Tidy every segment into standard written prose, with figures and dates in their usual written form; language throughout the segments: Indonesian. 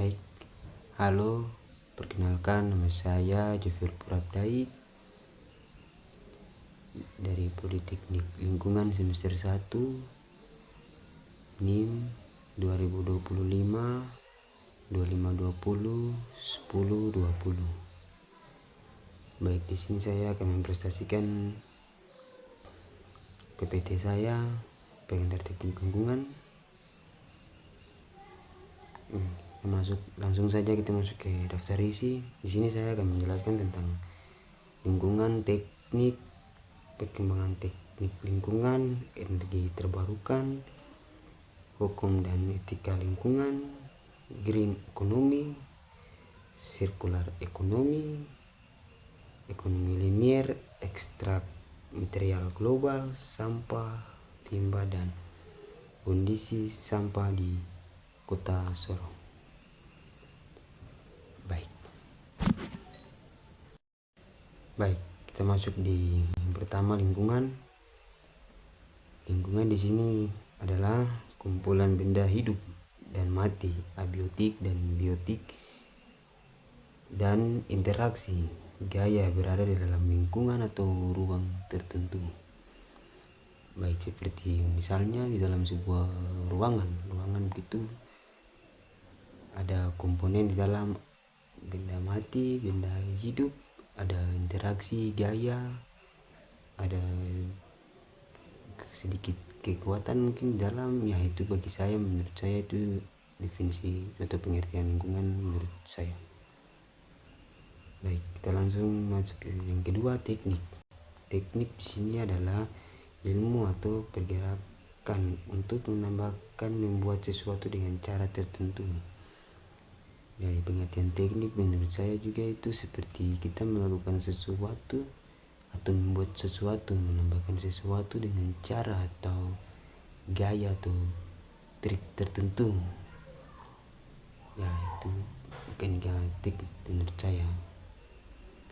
Baik, halo, perkenalkan nama saya Jofir Purabdai dari Politeknik Lingkungan semester 1 NIM 2025 2520 1020. Baik, di sini saya akan mempresentasikan PPT saya, pengantar teknik lingkungan. Langsung saja kita masuk ke daftar isi. Di sini saya akan menjelaskan tentang lingkungan, teknik, perkembangan teknik lingkungan, energi terbarukan, hukum dan etika lingkungan, green ekonomi, sirkular ekonomi, ekonomi linier, ekstrak material global, sampah, timah dan kondisi sampah di Kota Sorong. Baik, kita masuk di yang pertama, lingkungan. Lingkungan di sini adalah kumpulan benda hidup dan mati, abiotik dan biotik, dan interaksi gaya berada di dalam lingkungan atau ruang tertentu. Baik, seperti misalnya di dalam sebuah ruangan begitu ada komponen di dalam benda mati, benda hidup, ada interaksi gaya, ada sedikit kekuatan mungkin di dalam, ya itu bagi saya, menurut saya itu definisi atau pengertian lingkungan menurut saya. Baik, kita langsung masuk ke yang kedua, teknik. Teknik di sini adalah ilmu atau pergerakan untuk menambahkan, membuat sesuatu dengan cara tertentu. Dari pengertian teknik menurut saya juga itu seperti kita melakukan sesuatu atau membuat sesuatu, menambahkan sesuatu dengan cara atau gaya atau trik tertentu. Ya, itu mekanika teknik menurut saya.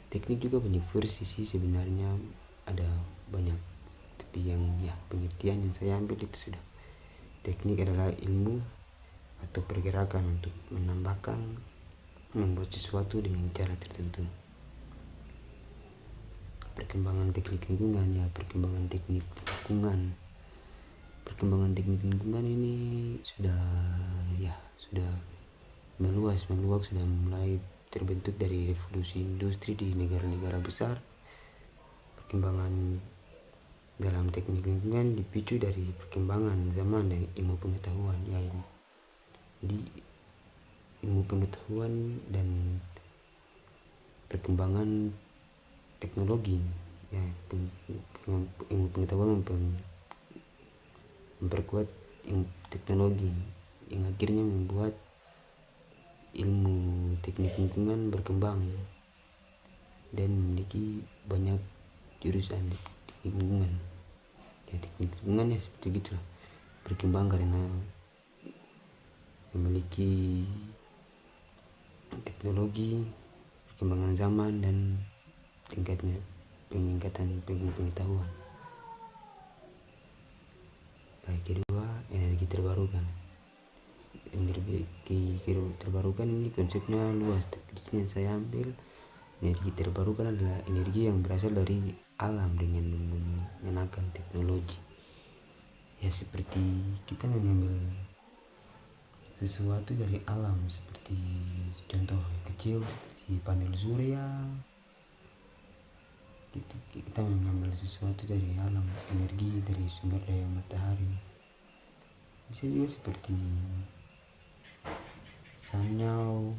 Teknik juga banyak versi sih sebenarnya, ada banyak, tapi yang pengertian yang saya ambil itu sudah. Teknik adalah ilmu atau pergerakan untuk menambahkan, membuat sesuatu dengan cara tertentu. Perkembangan teknik lingkungan, perkembangan teknik lingkungan. Perkembangan teknik lingkungan ini sudah meluas, sudah mulai terbentuk dari revolusi industri di negara-negara besar. Perkembangan dalam teknik lingkungan dipicu dari perkembangan zaman dan ilmu pengetahuan, jadi ilmu pengetahuan dan perkembangan teknologi, ilmu pengetahuan memperkuat ilmu teknologi yang akhirnya membuat ilmu teknik lingkungan berkembang dan memiliki banyak jurusan teknik lingkungan. Teknik lingkungan seperti itu berkembang karena memiliki teknologi, perkembangan zaman, dan peningkatan pengetahuan. Baik, kedua, energi terbarukan. Energi terbarukan ini konsepnya luas, tapi di sini yang saya ambil, energi terbarukan adalah energi yang berasal dari alam dengan menggunakan teknologi. Ya, seperti kita mengambil sesuatu dari alam, seperti contoh kecil seperti panel surya. Kita mengambil sesuatu dari alam, energi dari sumber daya matahari. Bisa juga seperti sanyau,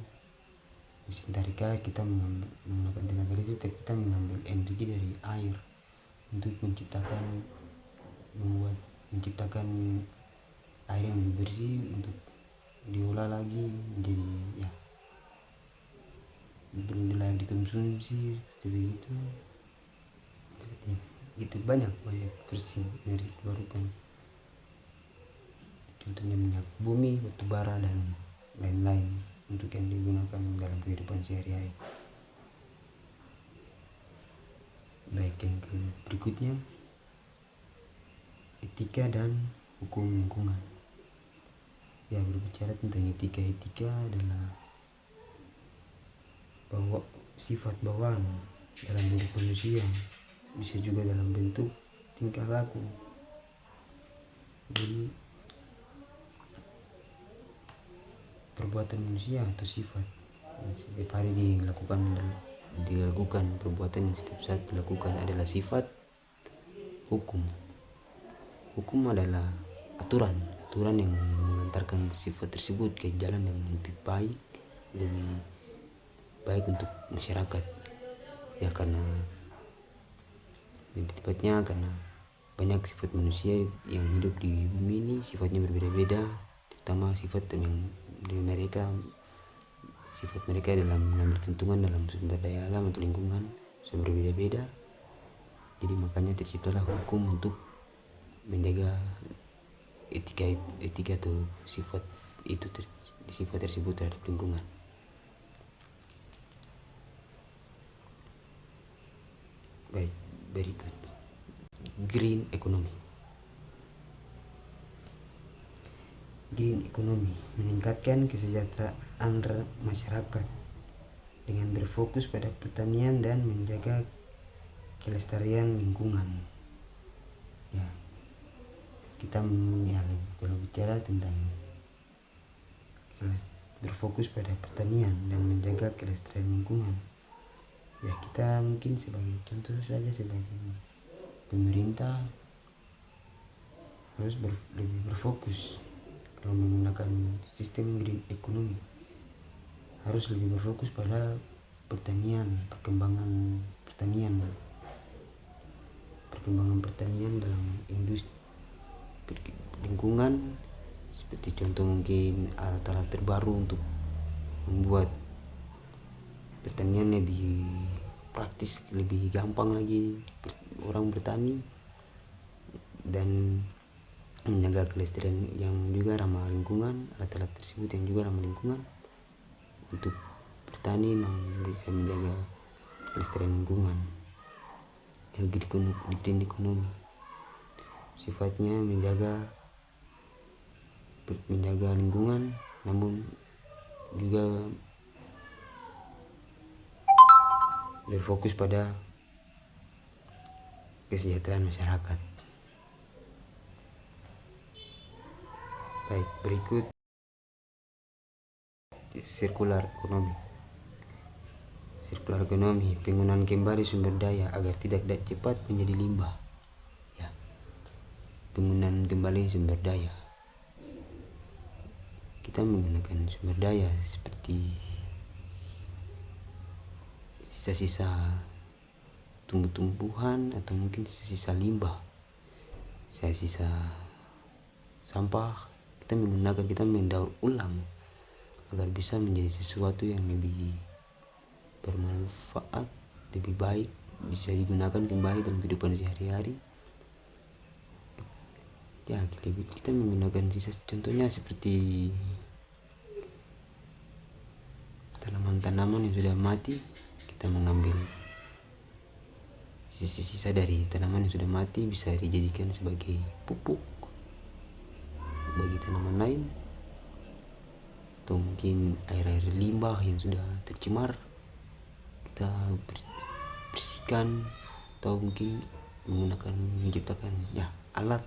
mesin tarik air, kita menggunakan tenaga listrik, kita mengambil energi dari air untuk menciptakan air yang lebih bersih untuk diolah lagi menjadi benda layak dikonsumsi, seperti itu. Itu banyak versi energi terbarukan, contohnya minyak bumi, batu bara, dan lain-lain untuk yang digunakan dalam kehidupan sehari-hari. Baik, yang berikutnya, etika dan hukum lingkungan. Ya, berbicara tentang etika adalah bahwa sifat bawaan dalam diri manusia, bisa juga dalam bentuk tingkah laku. Jadi perbuatan manusia atau sifat yang setiap hari dilakukan perbuatan yang setiap saat dilakukan adalah sifat hukum. Hukum adalah aturan yang mengantarkan sifat tersebut ke jalan yang lebih baik untuk masyarakat. Ya, karena lebih tepatnya karena banyak sifat manusia yang hidup di bumi ini sifatnya berbeda-beda, terutama sifat mereka dalam mengambil keuntungan dalam sumber daya alam atau lingkungan sudah berbeda-beda. Jadi makanya terciptalah hukum untuk menjaga etika atau sifat tersebut terhadap lingkungan. Baik, berikut green economy. Green economy meningkatkan kesejahteraan masyarakat dengan berfokus pada pertanian dan menjaga kelestarian lingkungan. Ya, kita kalau bicara tentang berfokus pada pertanian dan menjaga kelestarian lingkungan, ya kita mungkin sebagai contoh saja, sebagai pemerintah harus lebih berfokus kalau menggunakan sistem green economy, harus lebih berfokus pada perkembangan pertanian dalam industri lingkungan, seperti contoh mungkin alat-alat terbaru untuk membuat pertanian lebih praktis, lebih gampang lagi orang bertani, dan menjaga kelestarian yang juga ramah lingkungan. Alat-alat tersebut yang juga ramah lingkungan untuk bertani yang bisa menjaga kelestarian lingkungan. Green economy sifatnya menjaga lingkungan, namun juga berfokus pada kesejahteraan masyarakat. Baik, berikut circular economy, penggunaan kembali sumber daya agar tidak cepat menjadi limbah. Ya, penggunaan kembali sumber daya, kita menggunakan sumber daya seperti sisa-sisa tumbuh-tumbuhan atau mungkin sisa limbah, sisa sampah, kita mendaur ulang agar bisa menjadi sesuatu yang lebih bermanfaat, lebih baik, bisa digunakan kembali dalam kehidupan sehari-hari. Ya, kita menggunakan sisa, contohnya seperti tanaman-tanaman yang sudah mati, kita mengambil sisa-sisa dari tanaman yang sudah mati, bisa dijadikan sebagai pupuk bagi tanaman lain, atau mungkin air limbah yang sudah tercemar kita bersihkan, atau mungkin menciptakan alat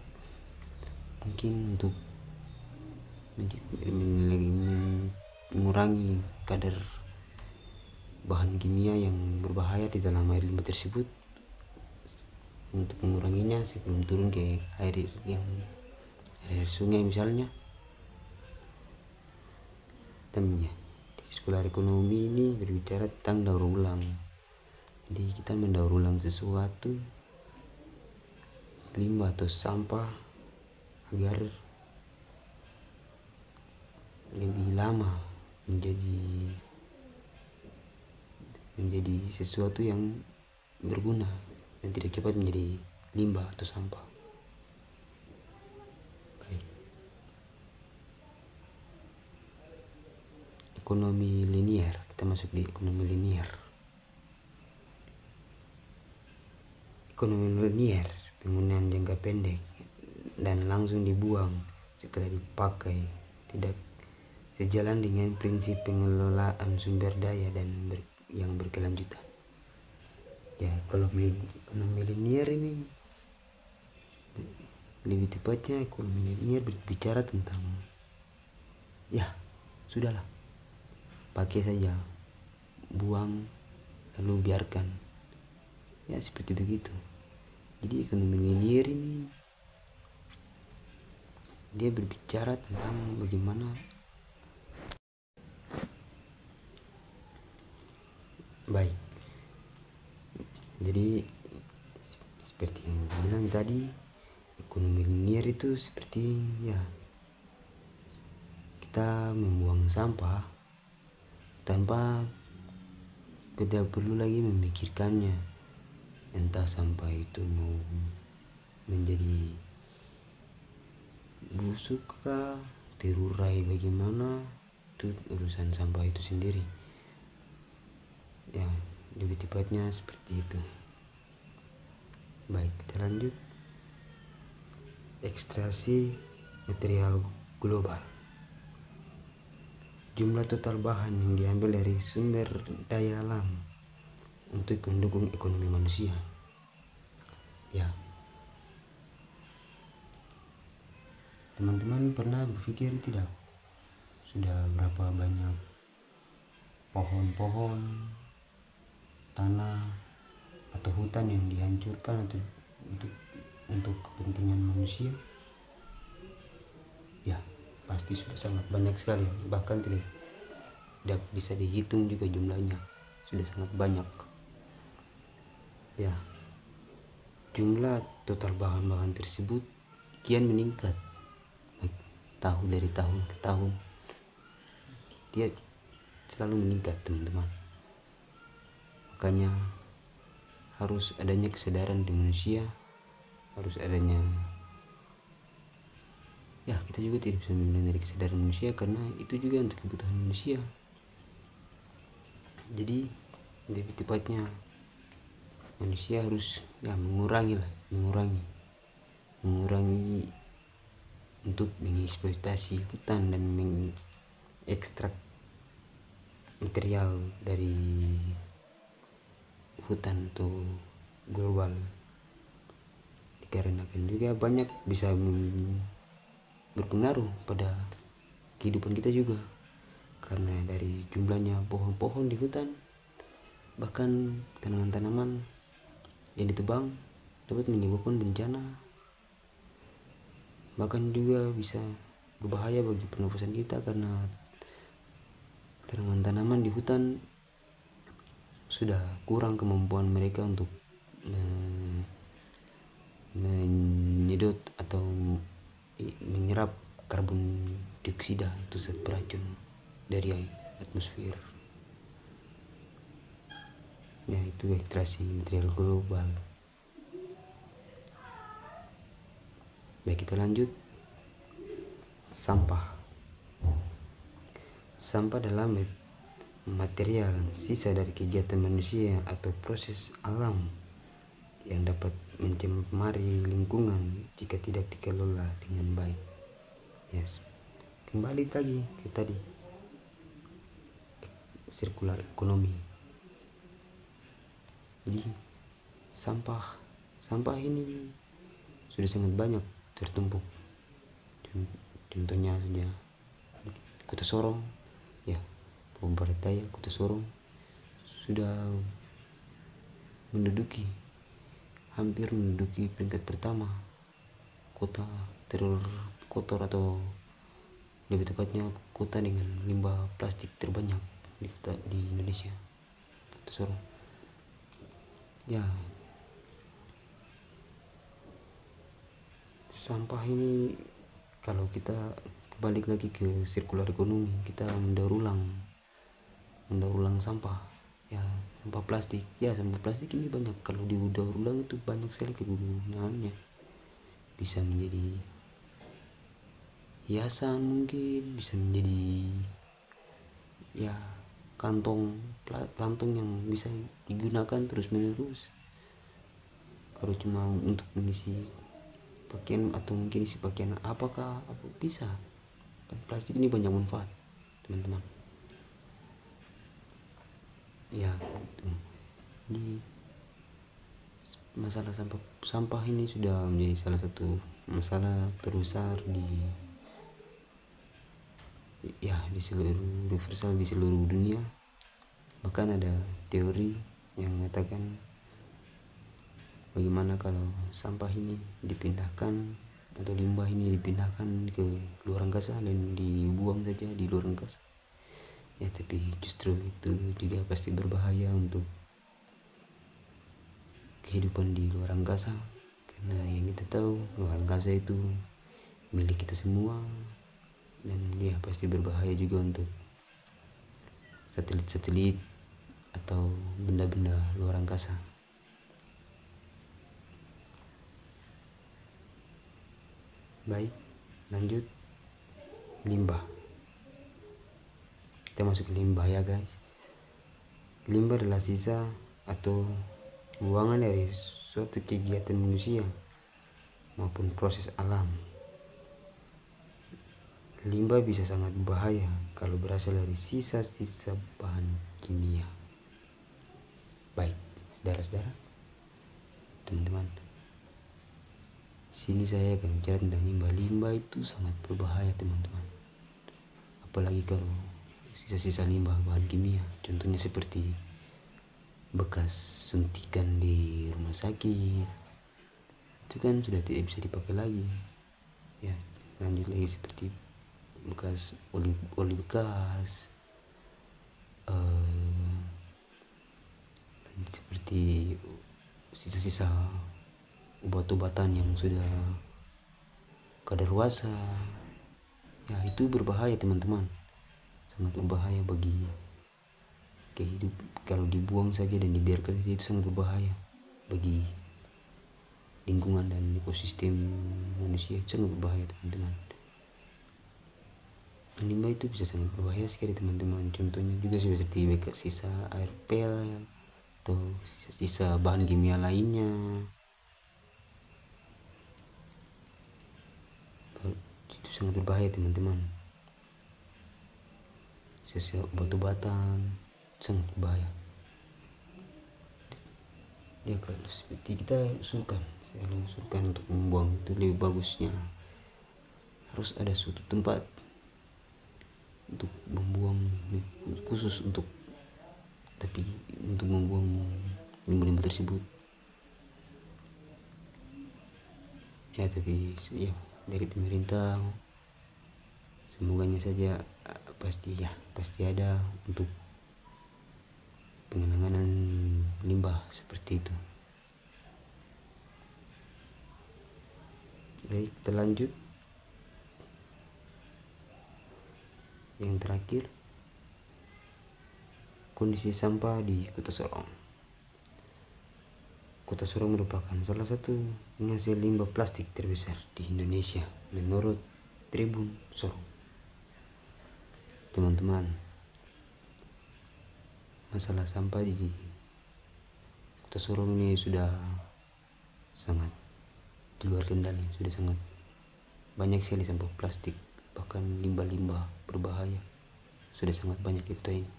mungkin untuk mengurangi kadar bahan kimia yang berbahaya di dalam air limbah tersebut, untuk menguranginya sebelum turun ke air sungai misalnya. Di circular economy ini berbicara tentang daur ulang. Jadi kita mendaur ulang sesuatu, limbah atau sampah, agar lebih lama menjadi sesuatu yang berguna dan tidak cepat menjadi limbah atau sampah. Baik. Ekonomi linier, kita masuk di ekonomi linier. Ekonomi linier, penggunaan jangka pendek dan langsung dibuang setelah dipakai, tidak sejalan dengan prinsip pengelolaan sumber daya dan yang berkelanjutan. Ya, kalau ekonomi linier ini lebih tepatnya ekonomi linier berbicara tentang ya sudahlah, pakai saja, buang lalu biarkan, ya seperti begitu. Jadi ekonomi linier ini dia berbicara tentang bagaimana baik. Jadi seperti yang bilang tadi, ekonomi linier itu seperti ya kita membuang sampah tanpa tidak perlu lagi memikirkannya, entah sampah itu mau menjadi busuk kah, terurai bagaimana, itu urusan sampah itu sendiri. Ya, lebih tepatnya seperti itu. Baik, kita lanjut. Ekstraksi material global. Jumlah total bahan yang diambil dari sumber daya alam untuk mendukung ekonomi manusia. Ya, teman-teman pernah berpikir tidak, sudah berapa banyak pohon-pohon, tanah atau hutan yang dihancurkan atau untuk kepentingan manusia? Ya, pasti sudah sangat banyak sekali, bahkan tidak bisa dihitung juga jumlahnya, sudah sangat banyak. Ya, jumlah total bahan-bahan tersebut kian meningkat dari tahun ke tahun. Dia selalu meningkat, teman-teman. Makanya harus adanya kesadaran di manusia, harus adanya, ya kita juga tidak bisa memilih dari kesadaran manusia karena itu juga untuk kebutuhan manusia. Jadi lebih tepatnya manusia harus ya mengurangi untuk mengeksploitasi hutan dan mengekstrak material dari hutan atau global, dikarenakan juga banyak bisa berpengaruh pada kehidupan kita juga, karena dari jumlahnya pohon-pohon di hutan, bahkan tanaman-tanaman yang ditebang dapat menyebabkan bencana, bahkan juga bisa berbahaya bagi pernapasan kita karena tanaman-tanaman di hutan sudah kurang kemampuan mereka untuk menyedot atau menyerap karbon dioksida, itu zat beracun dari atmosfer. Ya, itu ekstraksi material global. Baik, kita lanjut. Sampah adalah material sisa dari kegiatan manusia atau proses alam yang dapat mencemari lingkungan jika tidak dikelola dengan baik. Yes. Kembali lagi ke tadi, sirkular ekonomi. Jadi sampah ini sudah sangat banyak tertumpuk. Contohnya saja Kota Sorong, ya, Barat Daya, Kota Sorong sudah hampir menduduki peringkat pertama kota terkotor, atau lebih tepatnya kota dengan limbah plastik terbanyak di Indonesia, Kota Sorong. Ya, sampah ini kalau kita balik lagi ke sirkular ekonomi, kita mendaur ulang sampah. Ya, sampah plastik ini banyak, kalau didaur ulang itu banyak sekali kegunaannya. Bisa menjadi hiasan, mungkin bisa menjadi ya kantong yang bisa digunakan terus menerus. Kalau cuma untuk mengisi pakaian atau mungkin isi pakaian apakah bisa, Plastik ini banyak manfaat teman-teman. Ya, di masalah sampah ini sudah menjadi salah satu masalah terbesar di seluruh universal, di seluruh dunia. Bahkan ada teori yang mengatakan bagaimana kalau sampah ini dipindahkan atau limbah ini dipindahkan ke luar angkasa dan dibuang saja di luar angkasa. Ya, tapi justru itu juga pasti berbahaya untuk kehidupan di luar angkasa, karena yang kita tahu luar angkasa itu milik kita semua, dan ya pasti berbahaya juga untuk satelit-satelit atau benda-benda luar angkasa. Baik, lanjut. Limbah. Kita masuk ke limbah ya guys. Limbah adalah sisa atau buangan dari suatu kegiatan manusia maupun proses alam. Limbah bisa sangat berbahaya kalau berasal dari sisa-sisa bahan kimia. Baik, saudara-saudara, teman-teman, sini saya akan bicara tentang limbah. Limbah itu sangat berbahaya teman-teman, apalagi kalau sisa-sisa limbah bahan kimia. Contohnya seperti bekas suntikan di rumah sakit, itu kan sudah tidak bisa dipakai lagi. Ya, lanjut lagi seperti bekas oli bekas, seperti sisa-sisa obat-obatan yang sudah kadaluarsa. Ya, itu berbahaya teman-teman, sangat berbahaya bagi kehidupan. Kalau dibuang saja dan dibiarkan saja itu sangat berbahaya bagi lingkungan dan ekosistem manusia, itu sangat berbahaya teman-teman. Limbah itu bisa sangat berbahaya sekali teman-teman. Contohnya juga seperti bekas sisa air pel atau sisa bahan kimia lainnya. Itu sangat berbahaya teman-teman. Sisa obat-obatan sangat berbahaya. Ya, kalau seperti kita selalu usulkan untuk membuang itu lebih bagusnya harus ada suatu tempat untuk membuang khusus untuk membuang limbah-limbah tersebut. Ya, tapi ya dari pemerintah semoganya saja pasti ada untuk pengenangan limbah seperti itu. Baik, kita lanjut. Yang terakhir, kondisi sampah di Kota Sorong. Kota Sorong merupakan salah satu penghasil limbah plastik terbesar di Indonesia menurut Tribun Sorong. Teman-teman, masalah sampah di Kota Sorong ini sudah sangat di luar kendali, sudah sangat banyak sekali sampah plastik, bahkan limbah-limbah berbahaya sudah sangat banyak di kota ini.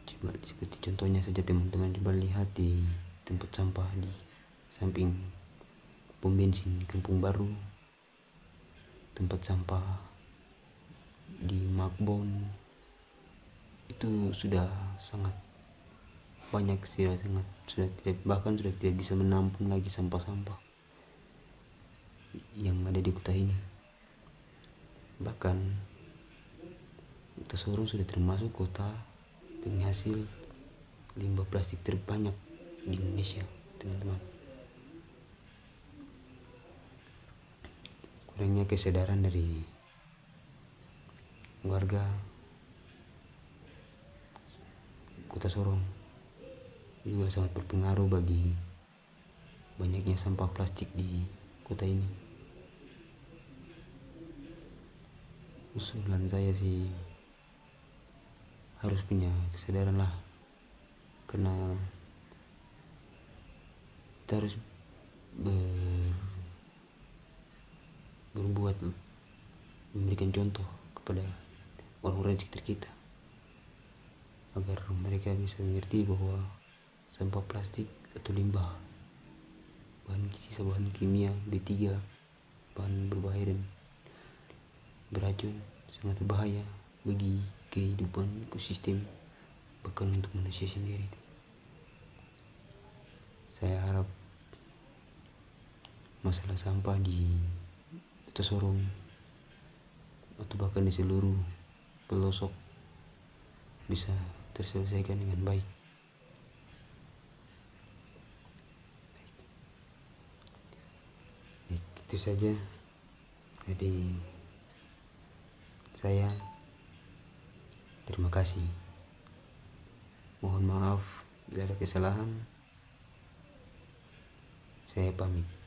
Coba seperti contohnya saja teman-teman, coba lihat di tempat sampah di samping pom bensin Kampung Baru, tempat sampah di Makbon, itu sudah sangat banyak, bahkan sudah tidak bisa menampung lagi sampah-sampah yang ada di kota ini. Bahkan Kota Sorong sudah termasuk kota penghasil limbah plastik terbanyak di Indonesia, teman-teman. Kurangnya kesadaran dari warga Kota Sorong juga sangat berpengaruh bagi banyaknya sampah plastik di kota ini. Usulan saya sih harus punya kesadaran lah, karena kita harus berbuat memberikan contoh kepada orang-orang di sekitar kita agar mereka bisa mengerti bahwa sampah plastik atau limbah, sisa bahan kimia B3, bahan berbahaya dan beracun sangat berbahaya bagi kehidupan ekosistem, bahkan untuk manusia sendiri. Saya harap masalah sampah di Kota Sorong atau bahkan di seluruh pelosok bisa terselesaikan dengan baik. Itu saja dari saya. Terima kasih. Mohon maaf bila ada kesalahan. Saya pamit.